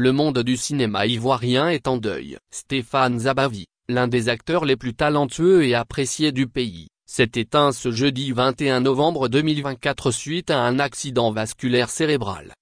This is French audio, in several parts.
Le monde du cinéma ivoirien est en deuil. Stéphane Zabavi, l'un des acteurs les plus talentueux et appréciés du pays, s'est éteint ce jeudi 21 novembre 2024 suite à un accident vasculaire cérébral,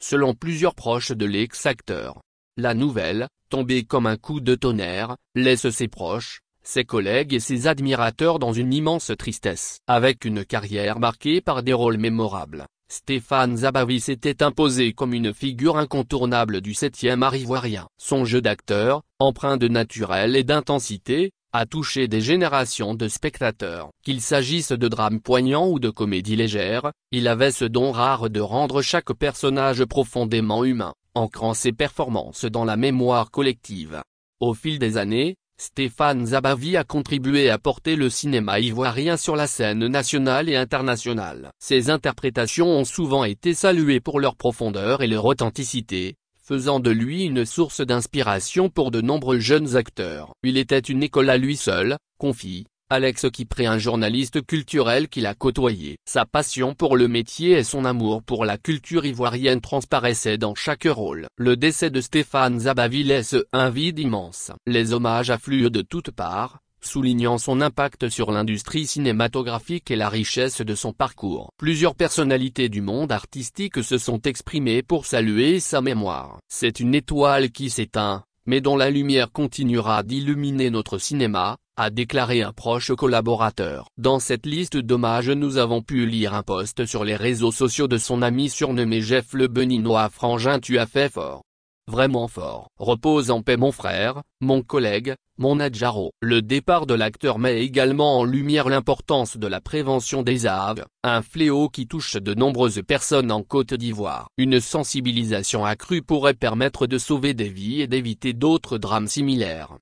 selon plusieurs proches de l'ex-acteur. La nouvelle, tombée comme un coup de tonnerre, laisse ses proches, ses collègues et ses admirateurs dans une immense tristesse. Avec une carrière marquée par des rôles mémorables, Stéphane Zabavi s'était imposé comme une figure incontournable du 7e art ivoirien. Son jeu d'acteur, empreint de naturel et d'intensité, a touché des générations de spectateurs. Qu'il s'agisse de drames poignants ou de comédies légères, il avait ce don rare de rendre chaque personnage profondément humain, ancrant ses performances dans la mémoire collective. Au fil des années, Stéphane Zabavi a contribué à porter le cinéma ivoirien sur la scène nationale et internationale. Ses interprétations ont souvent été saluées pour leur profondeur et leur authenticité, faisant de lui une source d'inspiration pour de nombreux jeunes acteurs. Il était une école à lui seul, confie Alex Kipré, un journaliste culturel qu'il a côtoyé. Sa passion pour le métier et son amour pour la culture ivoirienne transparaissaient dans chaque rôle. Le décès de Stéphane Zabavi laisse un vide immense. Les hommages affluent de toutes parts, soulignant son impact sur l'industrie cinématographique et la richesse de son parcours. Plusieurs personnalités du monde artistique se sont exprimées pour saluer sa mémoire. C'est une étoile qui s'éteint, mais dont la lumière continuera d'illuminer notre cinéma, a déclaré un proche collaborateur. Dans cette liste d'hommages, nous avons pu lire un post sur les réseaux sociaux de son ami surnommé Jeff le Beninois. Frangin, tu as fait fort. Vraiment fort. Repose en paix mon frère, mon collègue, mon adjaro. Le départ de l'acteur met également en lumière l'importance de la prévention des AIDS, un fléau qui touche de nombreuses personnes en Côte d'Ivoire. Une sensibilisation accrue pourrait permettre de sauver des vies et d'éviter d'autres drames similaires.